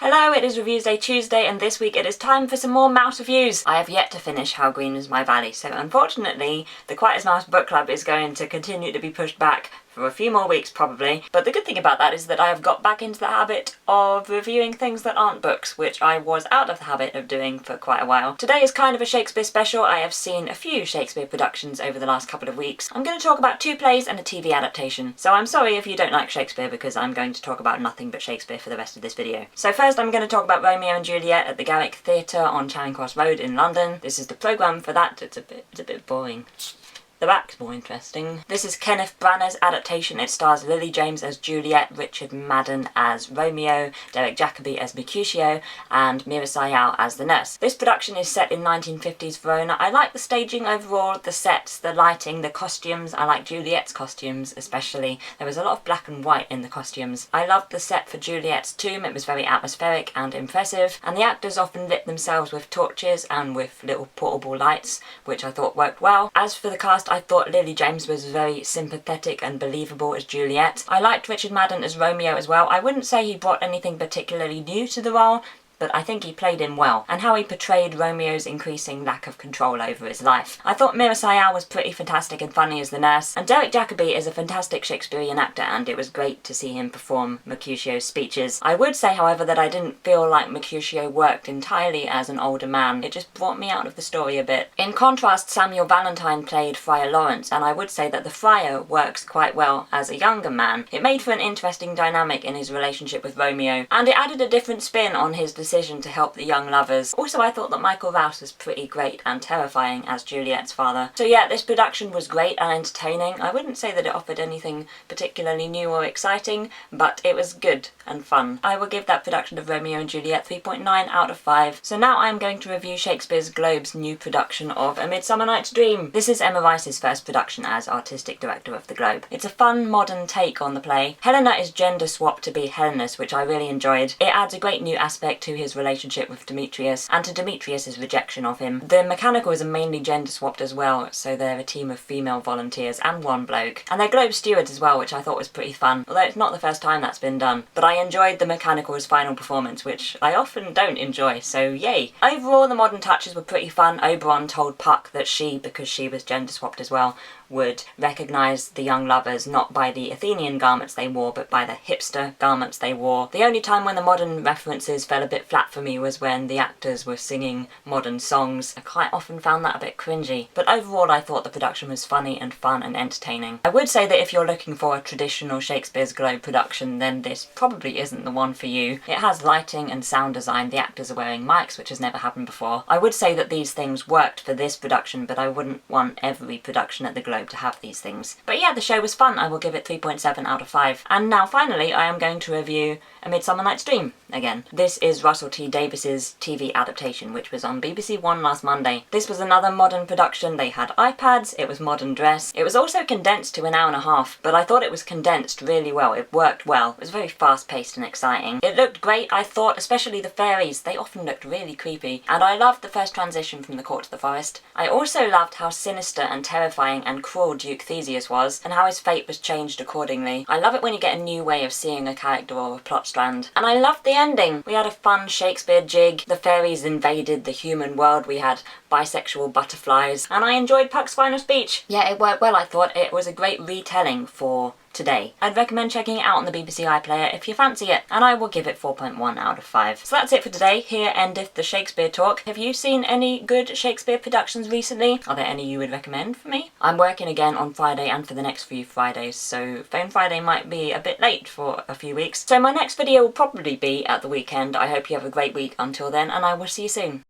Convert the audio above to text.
Hello, it is Reviews Day Tuesday, and this week it is time for some more Mouse reviews. I have yet to finish How Green Is My Valley, so unfortunately the Quiet as Mouse book club is going to continue to be pushed back for a few more weeks probably. But the good thing about that is that I have got back into the habit of reviewing things that aren't books, which I was out of the habit of doing for quite a while. Today is kind of a Shakespeare special. I have seen a few Shakespeare productions over the last couple of weeks. I'm going to talk about 2 plays and a TV adaptation. So I'm sorry if you don't like Shakespeare, because I'm going to talk about nothing but Shakespeare for the rest of this video. So first I'm going to talk about Romeo and Juliet at the Garrick Theatre on Charing Cross Road in London. This is the programme for that. It's a bit boring. The back's more interesting. This is Kenneth Branagh's adaptation. It stars Lily James as Juliet, Richard Madden as Romeo, Derek Jacobi as Mercutio, and Mira Sayal as the nurse. This production is set in 1950s Verona. I like the staging overall, the sets, the lighting, the costumes. I like Juliet's costumes especially. There was a lot of black and white in the costumes. I loved the set for Juliet's tomb. It was very atmospheric and impressive, and the actors often lit themselves with torches and with little portable lights, which I thought worked well. As for the cast, I thought Lily James was very sympathetic and believable as Juliet. I liked Richard Madden as Romeo as well. I wouldn't say he brought anything particularly new to the role, but I think he played him well, and how he portrayed Romeo's increasing lack of control over his life. I thought Mira Sayal was pretty fantastic and funny as the nurse, and Derek Jacobi is a fantastic Shakespearean actor, and it was great to see him perform Mercutio's speeches. I would say, however, that I didn't feel like Mercutio worked entirely as an older man. It just brought me out of the story a bit. In contrast, Samuel Valentine played Friar Lawrence, and I would say that the friar works quite well as a younger man. It made for an interesting dynamic in his relationship with Romeo, and it added a different spin on his decision to help the young lovers. Also, I thought that Michael Rouse was pretty great and terrifying as Juliet's father. So yeah, this production was great and entertaining. I wouldn't say that it offered anything particularly new or exciting, but it was good and fun. I will give that production of Romeo and Juliet 3.9 out of 5. So now I'm going to review Shakespeare's Globe's new production of A Midsummer Night's Dream. This is Emma Rice's first production as artistic director of the Globe. It's a fun, modern take on the play. Helena is gender swapped to be Helenus, which I really enjoyed. It adds a great new aspect to his relationship with Demetrius, and to Demetrius's rejection of him. The mechanicals are mainly gender swapped as well, so they're a team of female volunteers and one bloke. And they're Globe stewards as well, which I thought was pretty fun, although it's not the first time that's been done. But I enjoyed the mechanicals' final performance, which I often don't enjoy, so yay. Overall, the modern touches were pretty fun. Oberon told Puck that she, because she was gender swapped as well, would recognise the young lovers not by the Athenian garments they wore, but by the hipster garments they wore. The only time when the modern references fell a bit flat for me was when the actors were singing modern songs. I quite often found that a bit cringy, but overall I thought the production was funny and fun and entertaining. I would say that if you're looking for a traditional Shakespeare's Globe production, then this probably isn't the one for you. It has lighting and sound design, the actors are wearing mics, which has never happened before. I would say that these things worked for this production, but I wouldn't want every production at the Globe to have these things. But yeah, the show was fun. I will give it 3.7 out of 5. And now finally I am going to review A Midsummer Night's Dream again. This is Russell T Davies's TV adaptation, which was on BBC One last Monday. This was another modern production. They had iPads, it was modern dress. It was also condensed to an hour and a half, but I thought it was condensed really well. It worked well. It was very fast paced and exciting. It looked great, I thought, especially the fairies. They often looked really creepy, and I loved the first transition from the court to the forest. I also loved how sinister and terrifying and cruel Duke Theseus was, and how his fate was changed accordingly. I love it when you get a new way of seeing a character or a plot strand. And I loved the ending. We had a fun Shakespeare jig. The fairies invaded the human world. We had bisexual butterflies, and I enjoyed Puck's final speech. Yeah, it worked well, I thought. It was a great retelling for today. I'd recommend checking it out on the BBC iPlayer if you fancy it, and I will give it 4.1 out of 5. So that's it for today. Here endeth the Shakespeare talk. Have you seen any good Shakespeare productions recently? Are there any you would recommend for me? I'm working again on Friday and for the next few Fridays, so Phone Friday might be a bit late for a few weeks. So my next video will probably be at the weekend. I hope you have a great week until then, and I will see you soon.